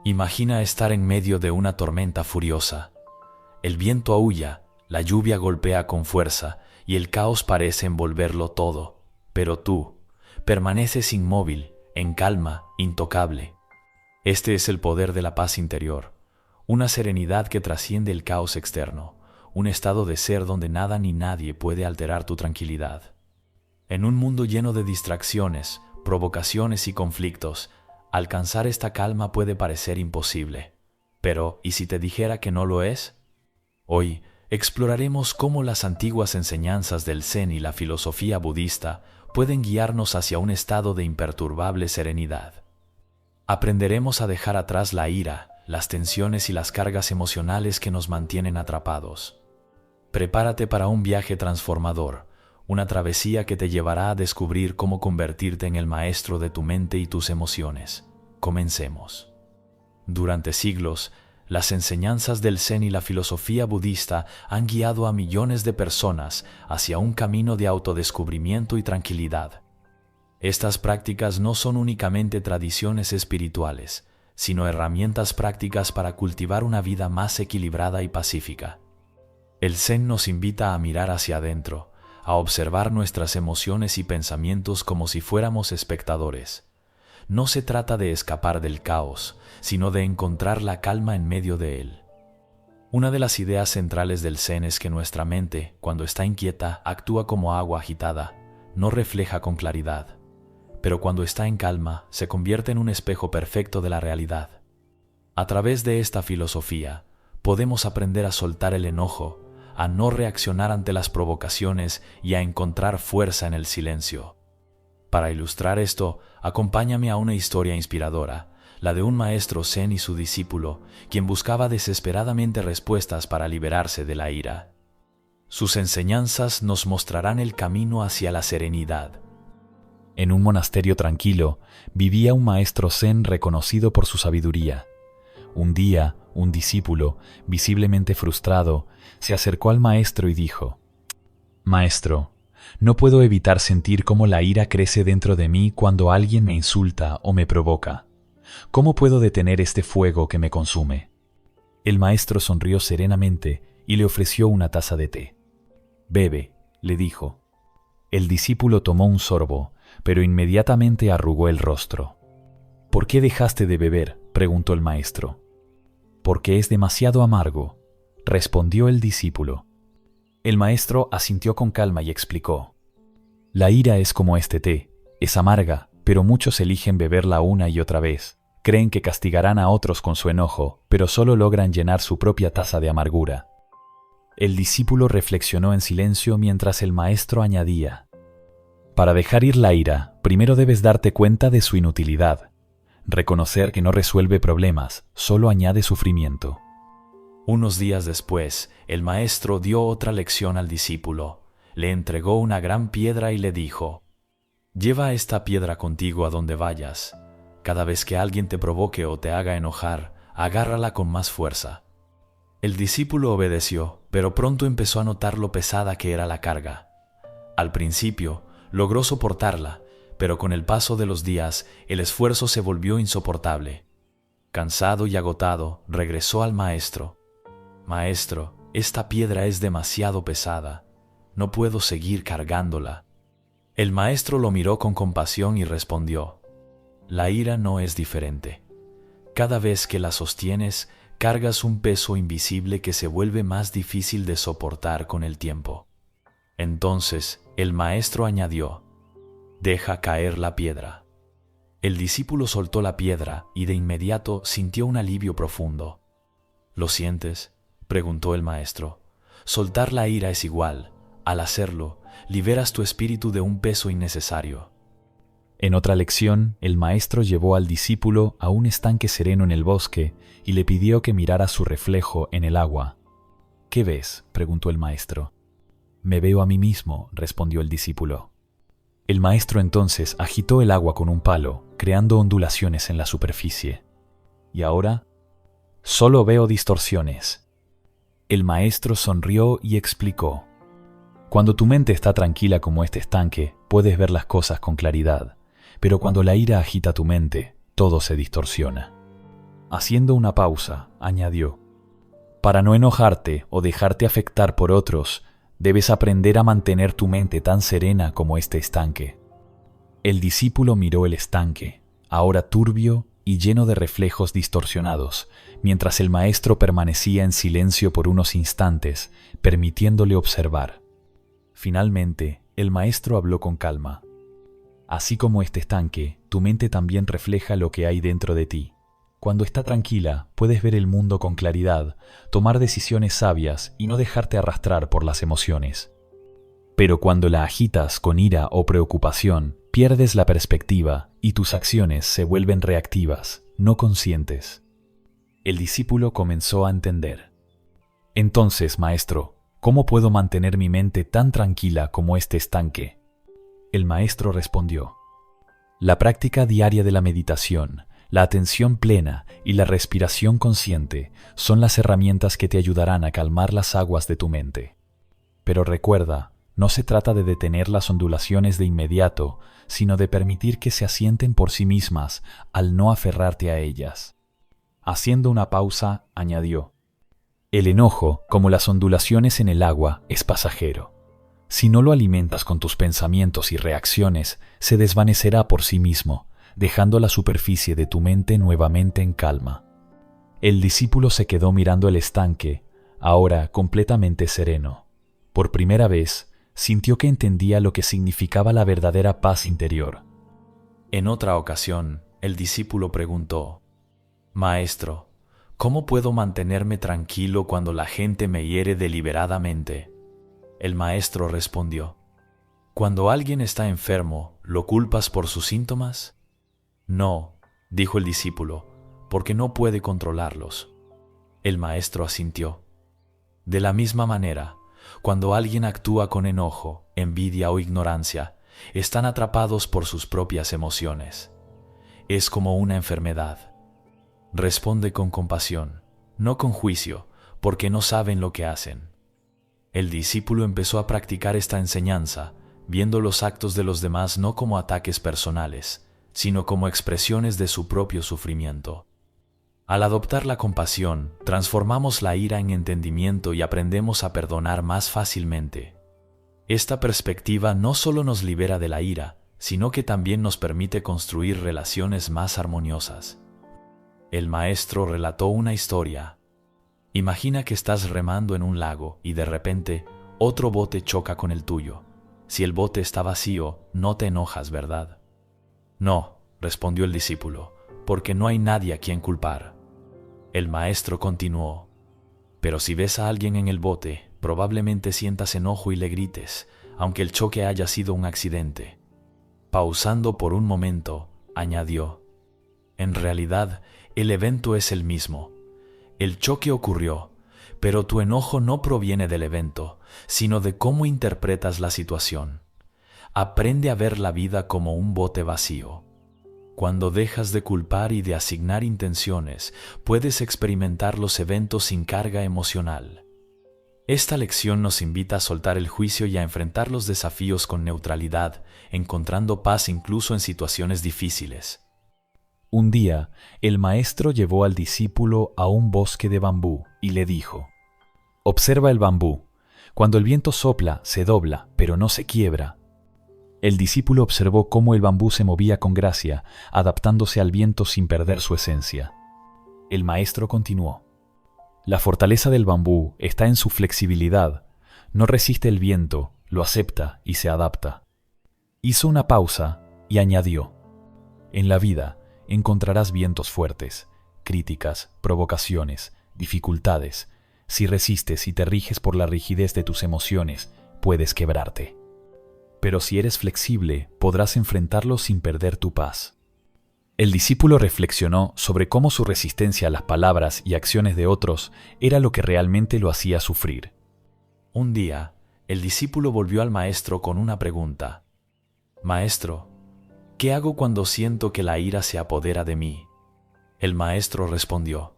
Imagina estar en medio de una tormenta furiosa. El viento aúlla, la lluvia golpea con fuerza y el caos parece envolverlo todo. Pero tú permaneces inmóvil, en calma, intocable. Este es el poder de la paz interior, una serenidad que trasciende el caos externo, un estado de ser donde nada ni nadie puede alterar tu tranquilidad. En un mundo lleno de distracciones, provocaciones y conflictos, alcanzar esta calma puede parecer imposible. Pero, ¿y si te dijera que no lo es? Hoy exploraremos cómo las antiguas enseñanzas del Zen y la filosofía budista pueden guiarnos hacia un estado de imperturbable serenidad. Aprenderemos a dejar atrás la ira, las tensiones y las cargas emocionales que nos mantienen atrapados. Prepárate para un viaje transformador, una travesía que te llevará a descubrir cómo convertirte en el maestro de tu mente y tus emociones. Comencemos. Durante siglos, las enseñanzas del Zen y la filosofía budista han guiado a millones de personas hacia un camino de autodescubrimiento y tranquilidad. Estas prácticas no son únicamente tradiciones espirituales, sino herramientas prácticas para cultivar una vida más equilibrada y pacífica. El Zen nos invita a mirar hacia adentro, a observar nuestras emociones y pensamientos como si fuéramos espectadores. No se trata de escapar del caos, sino de encontrar la calma en medio de él. Una de las ideas centrales del Zen es que nuestra mente, cuando está inquieta, actúa como agua agitada, no refleja con claridad. Pero cuando está en calma, se convierte en un espejo perfecto de la realidad. A través de esta filosofía, podemos aprender a soltar el enojo, a no reaccionar ante las provocaciones y a encontrar fuerza en el silencio. Para ilustrar esto, acompáñame a una historia inspiradora, la de un maestro Zen y su discípulo, quien buscaba desesperadamente respuestas para liberarse de la ira. Sus enseñanzas nos mostrarán el camino hacia la serenidad. En un monasterio tranquilo, vivía un maestro Zen reconocido por su sabiduría. Un día, un discípulo, visiblemente frustrado, se acercó al maestro y dijo: «Maestro, no puedo evitar sentir cómo la ira crece dentro de mí cuando alguien me insulta o me provoca. ¿Cómo puedo detener este fuego que me consume?». El maestro sonrió serenamente y le ofreció una taza de té. «Bebe», le dijo. El discípulo tomó un sorbo, pero inmediatamente arrugó el rostro. «¿Por qué dejaste de beber?», preguntó el maestro. «Porque es demasiado amargo», respondió el discípulo. El maestro asintió con calma y explicó: «La ira es como este té, es amarga, pero muchos eligen beberla una y otra vez. Creen que castigarán a otros con su enojo, pero solo logran llenar su propia taza de amargura». El discípulo reflexionó en silencio mientras el maestro añadía: «Para dejar ir la ira, primero debes darte cuenta de su inutilidad. Reconocer que no resuelve problemas, solo añade sufrimiento». Unos días después, el maestro dio otra lección al discípulo. Le entregó una gran piedra y le dijo: «Lleva esta piedra contigo a donde vayas. Cada vez que alguien te provoque o te haga enojar, agárrala con más fuerza». El discípulo obedeció, pero pronto empezó a notar lo pesada que era la carga. Al principio, logró soportarla, pero con el paso de los días, el esfuerzo se volvió insoportable. Cansado y agotado, regresó al maestro. «Maestro, esta piedra es demasiado pesada. No puedo seguir cargándola». El maestro lo miró con compasión y respondió: «La ira no es diferente. Cada vez que la sostienes, cargas un peso invisible que se vuelve más difícil de soportar con el tiempo». Entonces, el maestro añadió: «Deja caer la piedra». El discípulo soltó la piedra y de inmediato sintió un alivio profundo. «¿Lo sientes?», preguntó el maestro. «Soltar la ira es igual. Al hacerlo, liberas tu espíritu de un peso innecesario». En otra lección, el maestro llevó al discípulo a un estanque sereno en el bosque y le pidió que mirara su reflejo en el agua. «¿Qué ves?», preguntó el maestro. «Me veo a mí mismo», respondió el discípulo. El maestro entonces agitó el agua con un palo, creando ondulaciones en la superficie. «¿Y ahora?». «Solo veo distorsiones». El maestro sonrió y explicó: «Cuando tu mente está tranquila como este estanque, puedes ver las cosas con claridad, pero cuando la ira agita tu mente, todo se distorsiona». haciendo una pausa, añadió: para no enojarte o dejarte afectar por otros, debes aprender a mantener tu mente tan serena como este estanque. El discípulo miró el estanque, ahora turbio y lleno de reflejos distorsionados, mientras el maestro permanecía en silencio por unos instantes, permitiéndole observar. Finalmente, el maestro habló con calma. Así como este estanque, tu mente también refleja lo que hay dentro de ti. Cuando está tranquila, puedes ver el mundo con claridad, tomar decisiones sabias y no dejarte arrastrar por las emociones. Pero cuando la agitas con ira o preocupación, pierdes la perspectiva y tus acciones se vuelven reactivas, no conscientes. El discípulo comenzó a entender. Entonces, maestro, ¿cómo puedo mantener mi mente tan tranquila como este estanque? El maestro respondió: la práctica diaria de la meditación, la atención plena y la respiración consciente son las herramientas que te ayudarán a calmar las aguas de tu mente. Pero recuerda, no se trata de detener las ondulaciones de inmediato, sino de permitir que se asienten por sí mismas al no aferrarte a ellas. Haciendo una pausa, añadió: el enojo, como las ondulaciones en el agua, es pasajero. Si no lo alimentas con tus pensamientos y reacciones, se desvanecerá por sí mismo, dejando la superficie de tu mente nuevamente en calma. El discípulo se quedó mirando el estanque, ahora completamente sereno. Por primera vez, sintió que entendía lo que significaba la verdadera paz interior. En otra ocasión, el discípulo preguntó: Maestro, ¿cómo puedo mantenerme tranquilo cuando la gente me hiere deliberadamente? El maestro respondió: ¿cuando alguien está enfermo, lo culpas por sus síntomas? No, dijo el discípulo, porque no puede controlarlos. El maestro asintió. De la misma manera, cuando alguien actúa con enojo, envidia o ignorancia, están atrapados por sus propias emociones. Es como una enfermedad. Responde con compasión, no con juicio, porque no saben lo que hacen. El discípulo empezó a practicar esta enseñanza, viendo los actos de los demás no como ataques personales, sino como expresiones de su propio sufrimiento. Al adoptar la compasión, transformamos la ira en entendimiento y aprendemos a perdonar más fácilmente. Esta perspectiva no solo nos libera de la ira, sino que también nos permite construir relaciones más armoniosas. El maestro relató una historia. Imagina que estás remando en un lago y de repente otro bote choca con el tuyo. Si el bote está vacío, no te enojas, ¿verdad? No, respondió el discípulo, porque no hay nadie a quien culpar. El maestro continuó: pero si ves a alguien en el bote, probablemente sientas enojo y le grites, aunque el choque haya sido un accidente. Pausando por un momento, añadió: en realidad, el evento es el mismo. El choque ocurrió, pero tu enojo no proviene del evento, sino de cómo interpretas la situación. Aprende a ver la vida como un bote vacío. Cuando dejas de culpar y de asignar intenciones, puedes experimentar los eventos sin carga emocional. Esta lección nos invita a soltar el juicio y a enfrentar los desafíos con neutralidad, encontrando paz incluso en situaciones difíciles. Un día, el maestro llevó al discípulo a un bosque de bambú y le dijo: observa el bambú. Cuando el viento sopla, se dobla, pero no se quiebra. El discípulo observó cómo el bambú se movía con gracia, adaptándose al viento sin perder su esencia. El maestro continuó: la fortaleza del bambú está en su flexibilidad. No resiste el viento, lo acepta y se adapta. Hizo una pausa y añadió: en la vida encontrarás vientos fuertes, críticas, provocaciones, dificultades. Si resistes y te riges por la rigidez de tus emociones, puedes quebrarte. Pero si eres flexible, podrás enfrentarlos sin perder tu paz. El discípulo reflexionó sobre cómo su resistencia a las palabras y acciones de otros era lo que realmente lo hacía sufrir. Un día, el discípulo volvió al maestro con una pregunta: Maestro, ¿qué hago cuando siento que la ira se apodera de mí? El maestro respondió: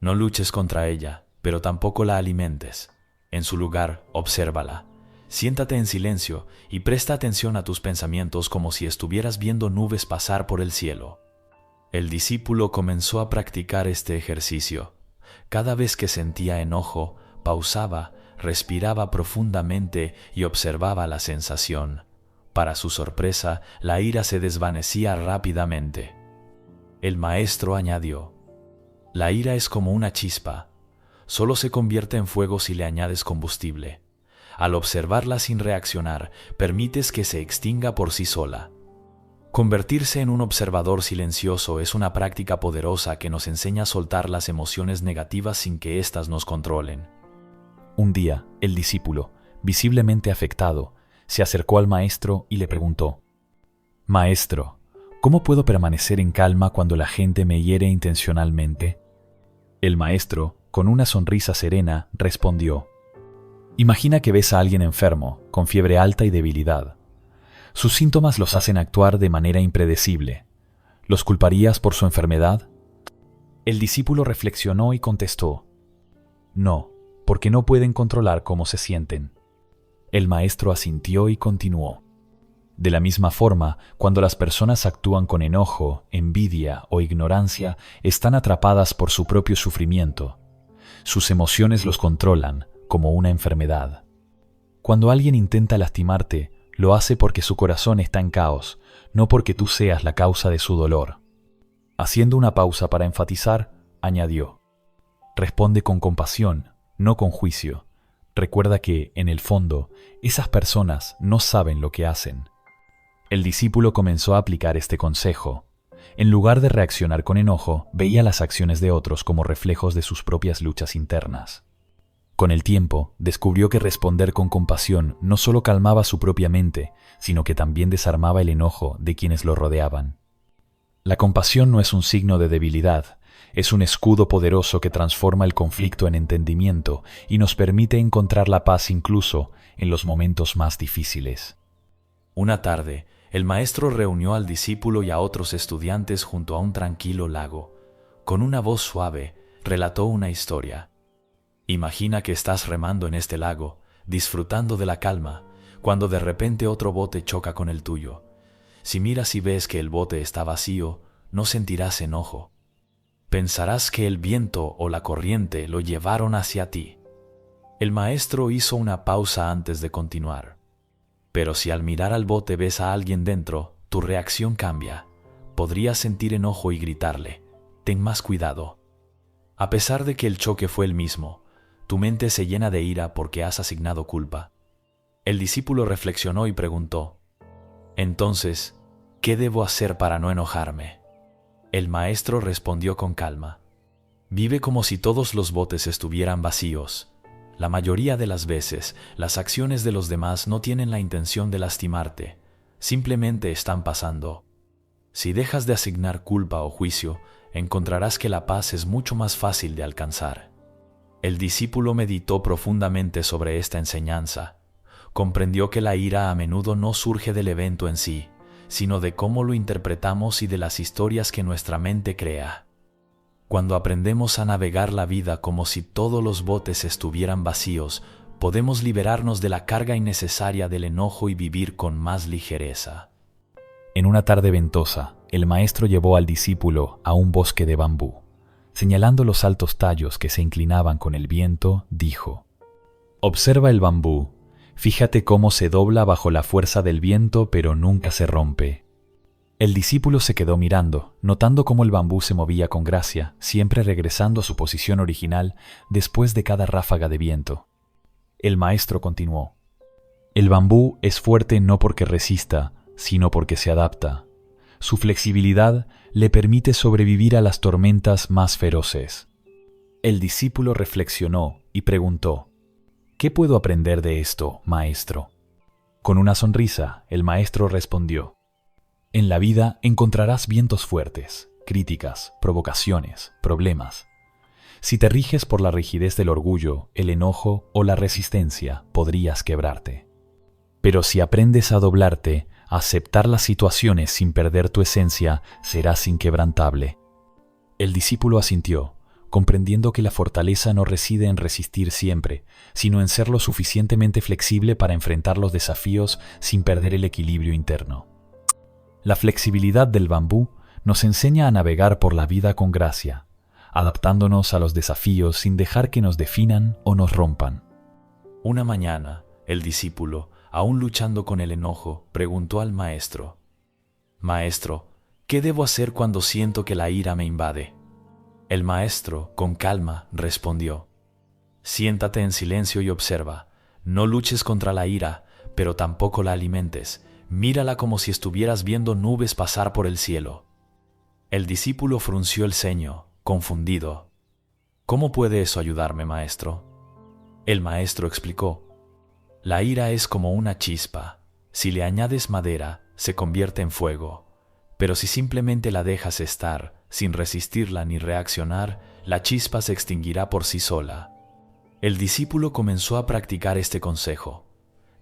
no luches contra ella, pero tampoco la alimentes. En su lugar, obsérvala. Siéntate en silencio y presta atención a tus pensamientos como si estuvieras viendo nubes pasar por el cielo. El discípulo comenzó a practicar este ejercicio. Cada vez que sentía enojo, pausaba, respiraba profundamente y observaba la sensación. Para su sorpresa, la ira se desvanecía rápidamente. El maestro añadió: la ira es como una chispa. Solo se convierte en fuego si le añades combustible. Al observarla sin reaccionar, permites que se extinga por sí sola. Convertirse en un observador silencioso es una práctica poderosa que nos enseña a soltar las emociones negativas sin que éstas nos controlen. Un día, el discípulo, visiblemente afectado, se acercó al maestro y le preguntó: «Maestro, ¿cómo puedo permanecer en calma cuando la gente me hiere intencionalmente?». El maestro, con una sonrisa serena, respondió: «Imagina que ves a alguien enfermo, con fiebre alta y debilidad. Sus síntomas los hacen actuar de manera impredecible. ¿Los culparías por su enfermedad?». El discípulo reflexionó y contestó: «No, porque no pueden controlar cómo se sienten». El maestro asintió y continuó: «De la misma forma, cuando las personas actúan con enojo, envidia o ignorancia, están atrapadas por su propio sufrimiento. Sus emociones los controlan, como una enfermedad. Cuando alguien intenta lastimarte, lo hace porque su corazón está en caos, no porque tú seas la causa de su dolor». Haciendo una pausa para enfatizar, añadió: «Responde con compasión, no con juicio. Recuerda que, en el fondo, esas personas no saben lo que hacen». El discípulo comenzó a aplicar este consejo. En lugar de reaccionar con enojo, veía las acciones de otros como reflejos de sus propias luchas internas. Con el tiempo, descubrió que responder con compasión no solo calmaba su propia mente, sino que también desarmaba el enojo de quienes lo rodeaban. La compasión no es un signo de debilidad, es un escudo poderoso que transforma el conflicto en entendimiento y nos permite encontrar la paz incluso en los momentos más difíciles. Una tarde, el maestro reunió al discípulo y a otros estudiantes junto a un tranquilo lago. Con una voz suave, relató una historia. Imagina que estás remando en este lago, disfrutando de la calma, cuando de repente otro bote choca con el tuyo. Si miras y ves que el bote está vacío, no sentirás enojo. Pensarás que el viento o la corriente lo llevaron hacia ti. El maestro hizo una pausa antes de continuar. Pero si al mirar al bote ves a alguien dentro, tu reacción cambia. Podrías sentir enojo y gritarle: «Ten más cuidado». A pesar de que el choque fue el mismo, tu mente se llena de ira porque has asignado culpa. El discípulo reflexionó y preguntó: «Entonces, ¿qué debo hacer para no enojarme?». El maestro respondió con calma: «Vive como si todos los botes estuvieran vacíos. La mayoría de las veces, las acciones de los demás no tienen la intención de lastimarte, simplemente están pasando. Si dejas de asignar culpa o juicio, encontrarás que la paz es mucho más fácil de alcanzar». El discípulo meditó profundamente sobre esta enseñanza. Comprendió que la ira a menudo no surge del evento en sí, sino de cómo lo interpretamos y de las historias que nuestra mente crea. Cuando aprendemos a navegar la vida como si todos los botes estuvieran vacíos, podemos liberarnos de la carga innecesaria del enojo y vivir con más ligereza. En una tarde ventosa, el maestro llevó al discípulo a un bosque de bambú. Señalando los altos tallos que se inclinaban con el viento, dijo: «Observa el bambú. Fíjate cómo se dobla bajo la fuerza del viento, pero nunca se rompe». El discípulo se quedó mirando, notando cómo el bambú se movía con gracia, siempre regresando a su posición original después de cada ráfaga de viento. El maestro continuó: «El bambú es fuerte no porque resista, sino porque se adapta. Su flexibilidad le permite sobrevivir a las tormentas más feroces». El discípulo reflexionó y preguntó: «¿Qué puedo aprender de esto, maestro?». Con una sonrisa, el maestro respondió: «En la vida encontrarás vientos fuertes, críticas, provocaciones, problemas. Si te riges por la rigidez del orgullo, el enojo o la resistencia, podrías quebrarte. Pero si aprendes a doblarte, a aceptar las situaciones sin perder tu esencia, serás inquebrantable». El discípulo asintió, comprendiendo que la fortaleza no reside en resistir siempre, sino en ser lo suficientemente flexible para enfrentar los desafíos sin perder el equilibrio interno. La flexibilidad del bambú nos enseña a navegar por la vida con gracia, adaptándonos a los desafíos sin dejar que nos definan o nos rompan. Una mañana, el discípulo, aún luchando con el enojo, preguntó al maestro: «Maestro, ¿qué debo hacer cuando siento que la ira me invade?». El maestro, con calma, respondió: «Siéntate en silencio y observa. No luches contra la ira, pero tampoco la alimentes. Mírala como si estuvieras viendo nubes pasar por el cielo». El discípulo frunció el ceño, confundido. «¿Cómo puede eso ayudarme, maestro?». El maestro explicó: «La ira es como una chispa. Si le añades madera, se convierte en fuego. Pero si simplemente la dejas estar, sin resistirla ni reaccionar, la chispa se extinguirá por sí sola». El discípulo comenzó a practicar este consejo.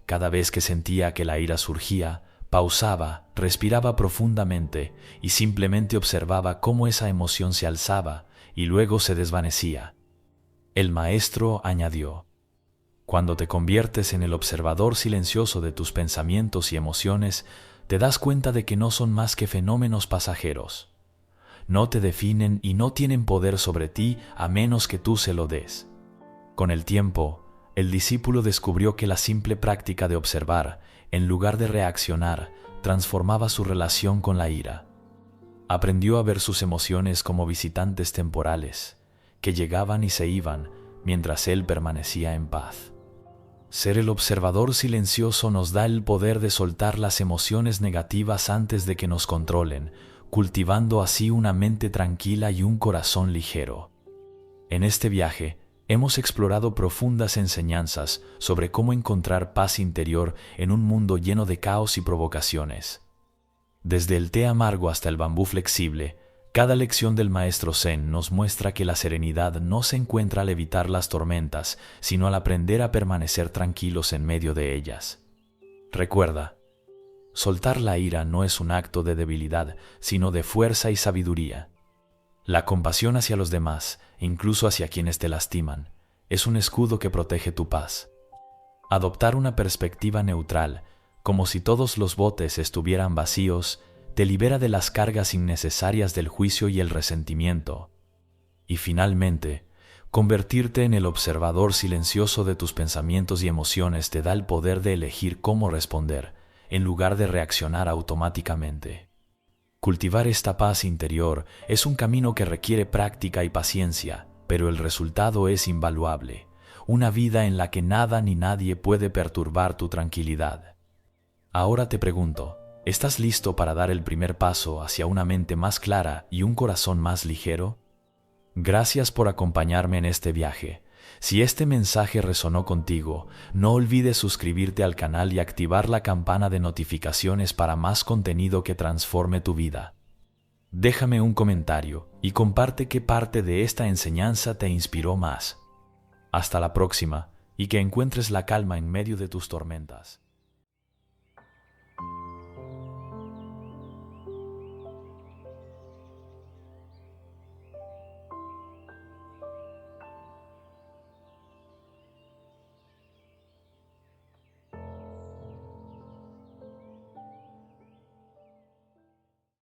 Cada vez que sentía que la ira surgía, pausaba, respiraba profundamente y simplemente observaba cómo esa emoción se alzaba y luego se desvanecía. El maestro añadió: «Cuando te conviertes en el observador silencioso de tus pensamientos y emociones, te das cuenta de que no son más que fenómenos pasajeros. No te definen y no tienen poder sobre ti a menos que tú se lo des». Con el tiempo, el discípulo descubrió que la simple práctica de observar, en lugar de reaccionar, transformaba su relación con la ira. Aprendió a ver sus emociones como visitantes temporales, que llegaban y se iban mientras él permanecía en paz. Ser el observador silencioso nos da el poder de soltar las emociones negativas antes de que nos controlen, cultivando así una mente tranquila y un corazón ligero. En este viaje, hemos explorado profundas enseñanzas sobre cómo encontrar paz interior en un mundo lleno de caos y provocaciones. Desde el té amargo hasta el bambú flexible, cada lección del maestro Zen nos muestra que la serenidad no se encuentra al evitar las tormentas, sino al aprender a permanecer tranquilos en medio de ellas. Recuerda, soltar la ira no es un acto de debilidad, sino de fuerza y sabiduría. La compasión hacia los demás, incluso hacia quienes te lastiman, es un escudo que protege tu paz. Adoptar una perspectiva neutral, como si todos los botes estuvieran vacíos, te libera de las cargas innecesarias del juicio y el resentimiento. Y finalmente, convertirte en el observador silencioso de tus pensamientos y emociones te da el poder de elegir cómo responder, en lugar de reaccionar automáticamente. Cultivar esta paz interior es un camino que requiere práctica y paciencia, pero el resultado es invaluable, una vida en la que nada ni nadie puede perturbar tu tranquilidad. Ahora te pregunto, ¿estás listo para dar el primer paso hacia una mente más clara y un corazón más ligero? Gracias por acompañarme en este viaje. Si este mensaje resonó contigo, no olvides suscribirte al canal y activar la campana de notificaciones para más contenido que transforme tu vida. Déjame un comentario y comparte qué parte de esta enseñanza te inspiró más. Hasta la próxima y que encuentres la calma en medio de tus tormentas.